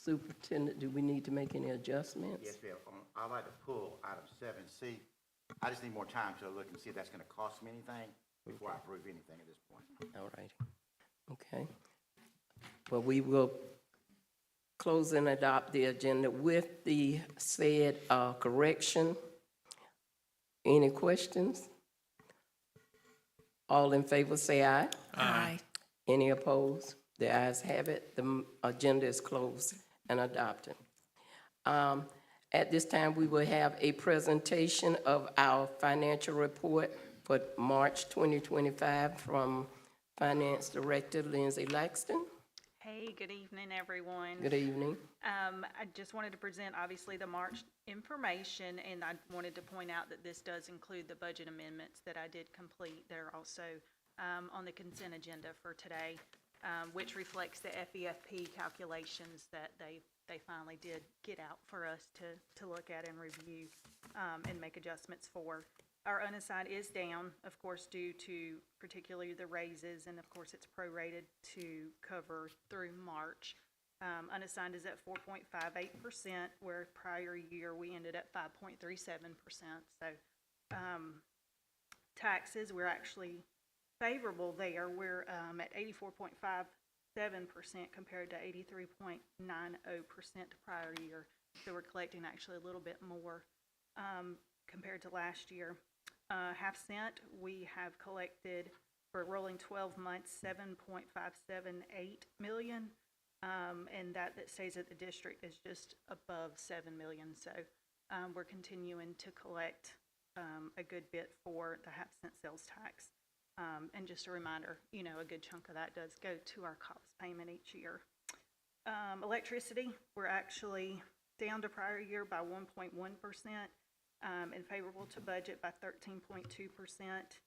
Superintendent, do we need to make any adjustments? Yes, Bill. I'd like to pull item 7C. I just need more time to look and see if that's going to cost me anything before I approve anything at this point. All right. Okay. Well, we will close and adopt the agenda with the said correction. Any questions? All in favor, say aye. Aye. Any opposed? The ayes have it. The agenda is closed and adopted. At this time, we will have a presentation of our financial report for March 2025 from Finance Director Lindsay Laxton. Hey, good evening, everyone. Good evening. I just wanted to present, obviously, the March information, and I wanted to point out that this does include the budget amendments that I did complete. They're also on the consent agenda for today, which reflects the FEFP calculations that they finally did get out for us to look at and review and make adjustments for. Our unassigned is down, of course, due to particularly the raises, and of course, it's prorated to cover through March. Unassigned is at 4.58%, where prior year we ended at 5.37%. So taxes, we're actually favorable there. We're at 84.57% compared to 83.90% prior year. So we're collecting actually a little bit more compared to last year. Half cent, we have collected for rolling 12 months, $7.578 million. And that stays at the district is just above $7 million. So we're continuing to collect a good bit for the half cent sales tax. And just a reminder, you know, a good chunk of that does go to our cost payment each year. Electricity, we're actually down to prior year by 1.1%. And favorable to budget by 13.2%.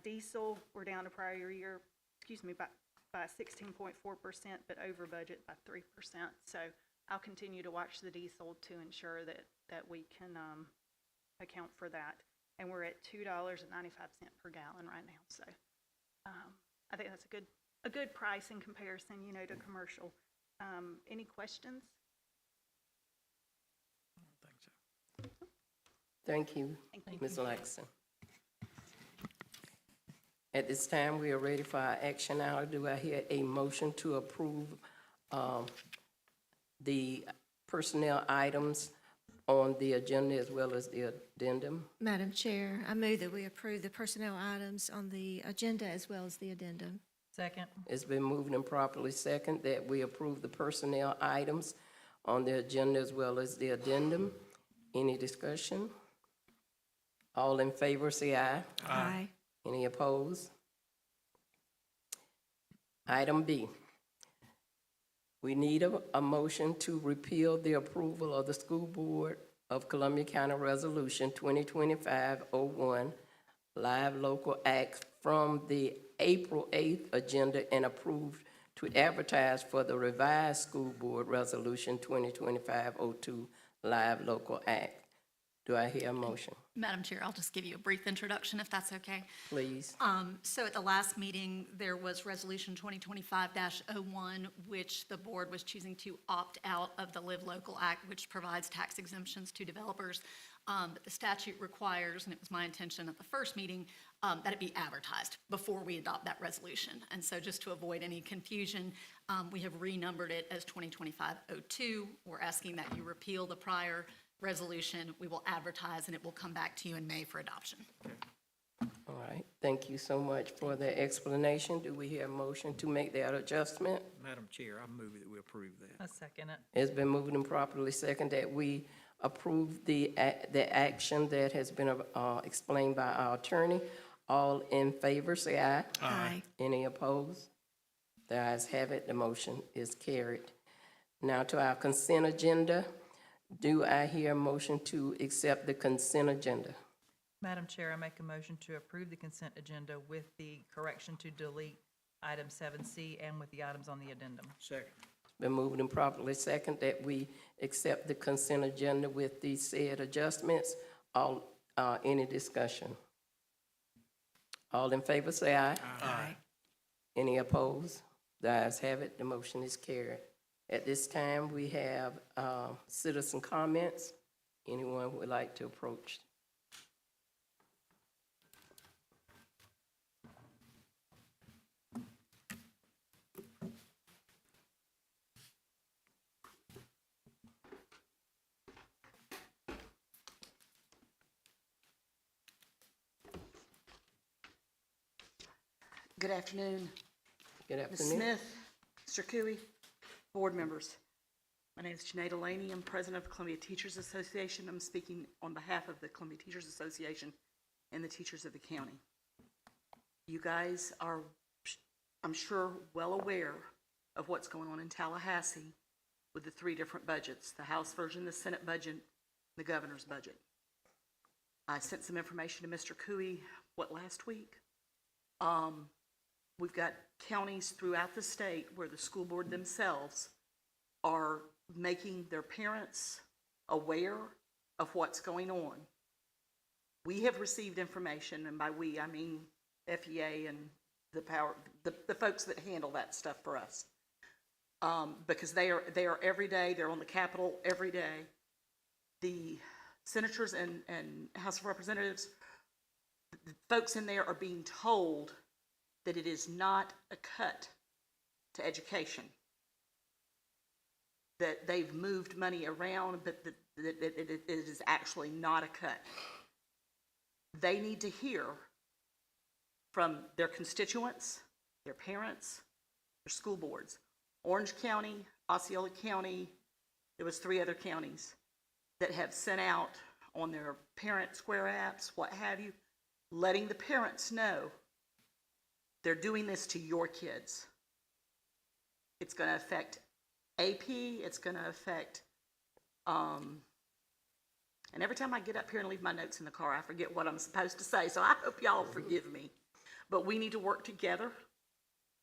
Diesel, we're down to prior year, by 16.4%, but over budget by 3%. So I'll continue to watch the diesel to ensure that we can account for that. And we're at $2.95 per gallon right now. So I think that's a good price in comparison, you know, to commercial. Any questions? Thank you, Ms. Laxton. At this time, we are ready for our action hour. Do I hear a motion to approve the personnel items on the agenda as well as the addendum? Madam Chair, I move that we approve the personnel items on the agenda as well as the addendum. Second. It's been moved and properly second that we approve the personnel items on the agenda as well as the addendum. Any discussion? All in favor, say aye. Aye. Any opposed? Item B. We need a motion to repeal the approval of the School Board of Columbia County Resolution 2025-01, Live Local Act from the April 8th agenda and approved to advertise for the revised School Board Resolution 2025-02, Live Local Act. Do I hear a motion? Madam Chair, I'll just give you a brief introduction, if that's okay. Please. So at the last meeting, there was Resolution 2025-01, which the board was choosing to opt out of the Live Local Act, which provides tax exemptions to developers. But the statute requires, and it was my intention at the first meeting, that it be advertised before we adopt that resolution. And so just to avoid any confusion, we have renumbered it as 2025-02. We're asking that you repeal the prior resolution. We will advertise, and it will come back to you in May for adoption. All right. Thank you so much for the explanation. Do we hear a motion to make that adjustment? Madam Chair, I move that we approve that. I second it. It's been moved and properly second that we approve the action that has been explained by our attorney. All in favor, say aye. Aye. Any opposed? The ayes have it. The motion is carried. Now to our consent agenda. Do I hear a motion to accept the consent agenda? Madam Chair, I make a motion to approve the consent agenda with the correction to delete item 7C and with the items on the addendum. Second. Been moved and properly second that we accept the consent agenda with the said adjustments. Any discussion? All in favor, say aye. Aye. Any opposed? The ayes have it. The motion is carried. At this time, we have citizen comments. Anyone would like to approach? Good afternoon, Good Ms. afternoon. Smith, Mr. Cooey, board members. My name is Janae Delaney. I'm president of the Columbia Teachers Association. I'm speaking on behalf of the Columbia Teachers Association and the teachers of the county. You guys are, I'm sure, well aware of what's going on in Tallahassee with the 3 different budgets, the House version, the Senate budget, the governor's budget. I sent some information to Mr. Cooey, last week? We've got counties throughout the state where the school board themselves are making their parents aware of what's going on. We have received information, and by we, I mean FEA and the folks that handle that stuff for us. Because they are every day, they're on the Capitol every day. The senators and House of Representatives, the folks in there are being told that it is not a cut to education, that they've moved money around, but that it is actually not a cut. They need to hear from their constituents, their parents, their school boards. Orange County, Osceola County, there was 3 other counties that have sent out on their parent square apps, what have you, letting the parents know they're doing this to your kids. It's going to affect AP, it's going to affect, and every time I get up here and leave my notes in the car, I forget what I'm supposed to say, so I hope y'all forgive me. But we need to work together,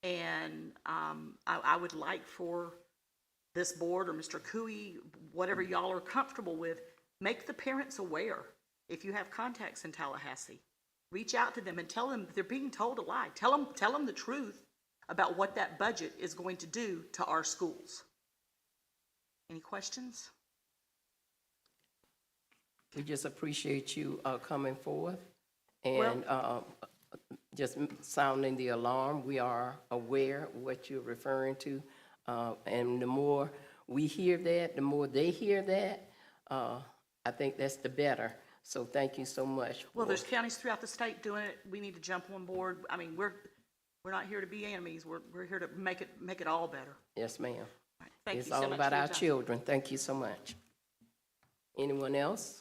and I would like for this board or Mr. Cooey, whatever y'all are comfortable with, make the parents aware. If you have contacts in Tallahassee, reach out to them and tell them they're being told a lie. Tell them the truth about what that budget is going to do to our schools. Any questions? We just appreciate you coming forth and just sounding the alarm. We are aware of what you're referring to. And the more we hear that, the more they hear that, I think that's the better. So thank you so much. Well, there's counties throughout the state doing it. We need to jump on board. I mean, we're not here to be enemies. We're here to make it all better. Yes, ma'am. All right. Thank you It's so all much about for your our time. children. Thank you so much. Anyone else?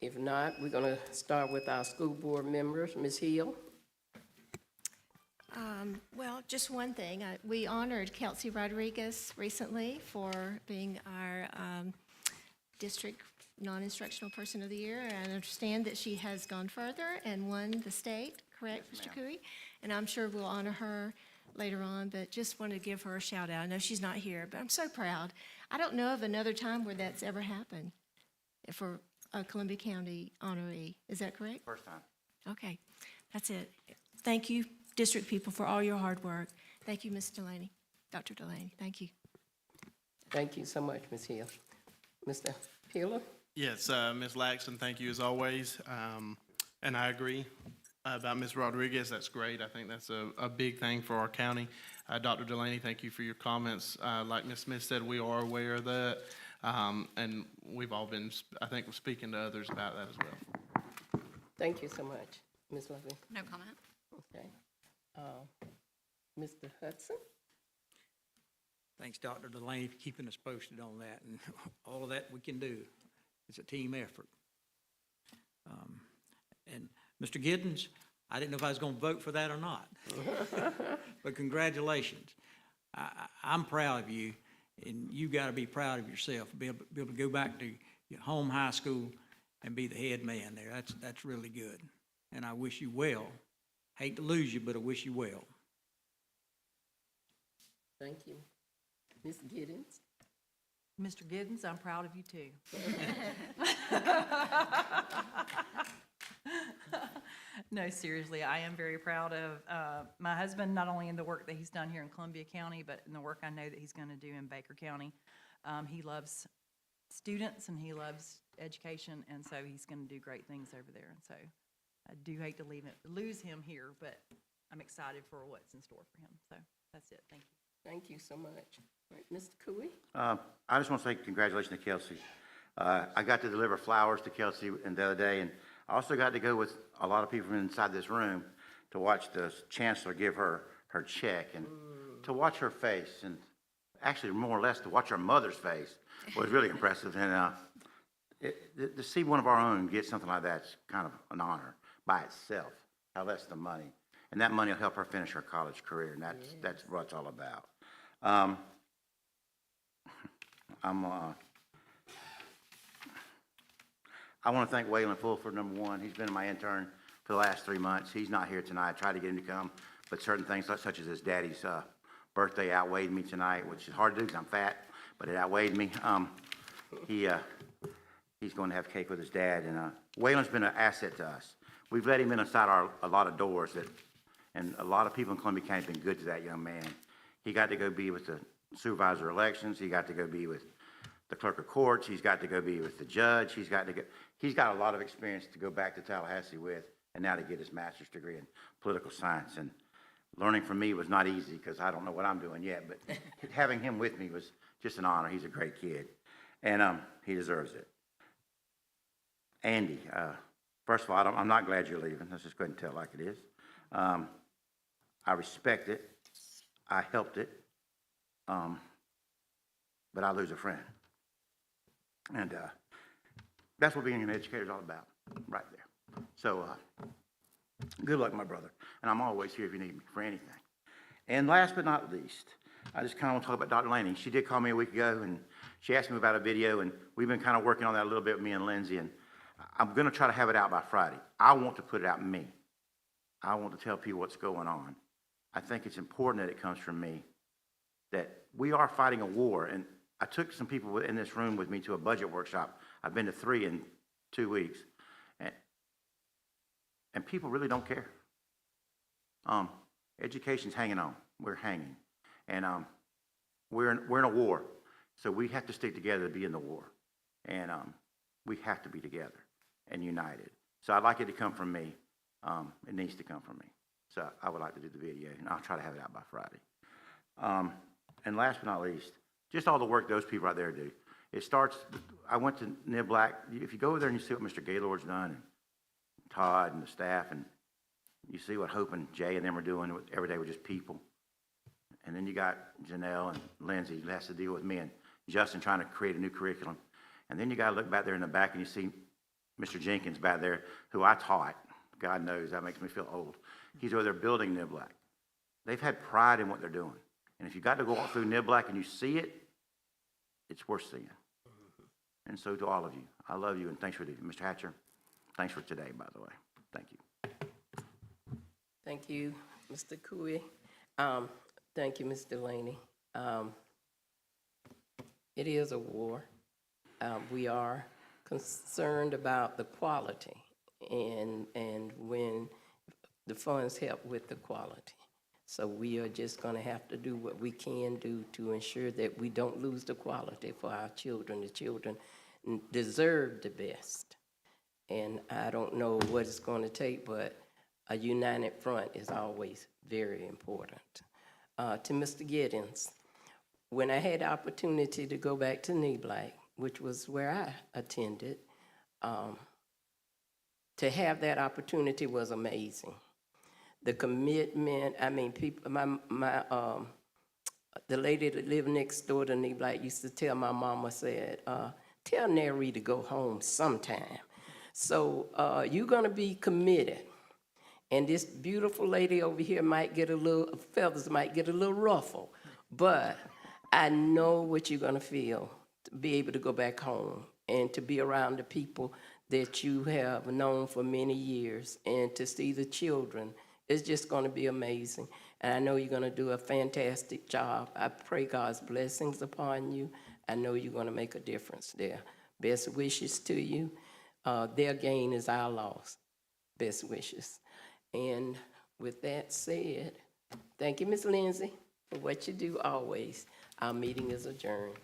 If not, we're going to start with our school board members. Ms. Hill? Well, just one thing. We honored Kelsey Rodriguez recently for being our district non-instructional person of the year. And I understand that she has gone further and won the state, correct, Mr. Cooey? And I'm sure we'll honor her later on, but just wanted to give her a shout out. I know she's not here, but I'm so proud. I don't know of another time where that's ever happened for a Columbia County honoree. Is that correct? First time. Okay, that's it. Thank you, district people, for all your hard work. Thank you, Ms. Delaney, Dr. Delaney. Thank you. Thank you so much, Ms. Hill. Mr. Peeler? Yes, Ms. Laxton, thank you as always. And I agree about Ms. Rodriguez. That's great. I think that's a big thing for our county. Dr. Delaney, thank you for your comments. Like Ms. Smith said, we are aware of that. And we've all been, I think, speaking to others about that as well. Thank you so much. Ms. Lovey? No comment. Okay. Mr. Hudson? Thanks, Dr. Delaney, for keeping us posted on that, and all of that we can do. It's a team effort. And Mr. Giddens, I didn't know if I was going to vote for that or not. But congratulations. I'm proud of you, and you got to be proud of yourself, be able to go back to your home high school and be the head man there. That's really good. And I wish you well. Hate to lose you, but I wish you well. Thank you. Ms. Giddens? Mr. Giddens, I'm proud of you too. No, seriously, I am very proud of my husband, not only in the work that he's done here in Columbia County, but in the work I know that he's going to do in Baker County. He loves students and he loves education, and so he's going to do great things over there. And so I do hate to lose him here, but I'm excited for what's in store for him. So that's it. Thank you. Thank you so much. All right, Mr. Cooey? I just want to say congratulations to Kelsey. I got to deliver flowers to Kelsey the other day, and I also got to go with a lot of people from inside this room to watch the chancellor give her check, and to watch her face, and actually more or less to watch her mother's face was really impressive. And to see one of our own get something like that is kind of an honor by itself, how less the money. And that money will help her finish her college career, and that's what it's all about. I want to thank Waylon Fulford, number one. He's been my intern for the last 3 months. He's not here tonight. I tried to get him to come, but certain things such as his daddy's birthday outweighed me tonight, which is hard to do because I'm fat, but it outweighed me. He's going to have cake with his dad, and Waylon's been an asset to us. We've let him in inside a lot of doors, and a lot of people in Columbia County have been good to that young man. He got to go be with the supervisor of elections. He got to go be with the clerk of courts. He's got to go be with the judge. He's got a lot of experience to go back to Tallahassee with, and now to get his master's degree in political science. And learning from me was not easy because I don't know what I'm doing yet, but having him with me was just an honor. He's a great kid, and he deserves it. Andy, first of all, I'm not glad you're leaving. Let's just go ahead and tell it like it is. I respect it. I helped it. But I lose a friend. And that's what being an educator is all about, right there. So good luck, my brother. And I'm always here if you need me for anything. And last but not least, I just kind of want to talk about Dr. Laney. She did call me a week ago, and she asked me about a video, and we've been kind of working on that a little bit with me and Lindsay, and I'm going to try to have it out by Friday. I want to put it out me. I want to tell people what's going on. I think it's important that it comes from me, that we are fighting a war. And I took some people in this room with me to a budget workshop. I've been to 3 in 2 weeks. And people really don't care. Education's hanging on. We're hanging. And we're in a war. So we have to stick together to be in the war. And we have to be together and united. So I'd like it to come from me. It needs to come from me. So I would like to do the video, and I'll try to have it out by Friday. And last but not least, just all the work those people out there do. It starts, I went to Niblack. If you go over there and you see what Mr. Gaylord's done, and Todd and the staff, and you see what Hope and Jay and them are doing every day with just people. And then you got Janelle and Lindsay who has to deal with me, and Justin trying to create a new curriculum. And then you got to look back there in the back and you see Mr. Jenkins back there, who I taught. God knows, that makes me feel old. He's over there building Niblack. They've had pride in what they're doing. And if you got to go through Niblack and you see it, it's worth seeing. And so to all of you, I love you, and thanks for Mr. Hatcher. Thanks for today, by the way. Thank you. Thank you, Mr. Cooey. Thank you, Ms. Delaney. It is a war. We are concerned about the quality, and when the funds help with the quality. So we are just going to have to do what we can do to ensure that we don't lose the quality for our children. The children deserve the best. And I don't know what it's going to take, but a united front is always very important. To Mr. Giddens, when I had the opportunity to go back to Niblack, which was where I attended, to have that opportunity was amazing. The commitment, I mean, people, the lady that lived next door to Niblack used to tell my mama, said, tell Nary to go home sometime. So you're gonna be committed. And this beautiful lady over here might get a little, feathers might get a little ruffled, but I know what you're gonna feel to be able to go back home and to be around the people that you have known for many years, and to see the children. It's just gonna be amazing. And I know you're gonna do a fantastic job. I pray God's blessings upon you. I know you're gonna make a difference there. Best wishes to you. Their gain is our loss. best wishes. And with that said, thank you, Ms. Lindsay, for what you do always. Our meeting is adjourned.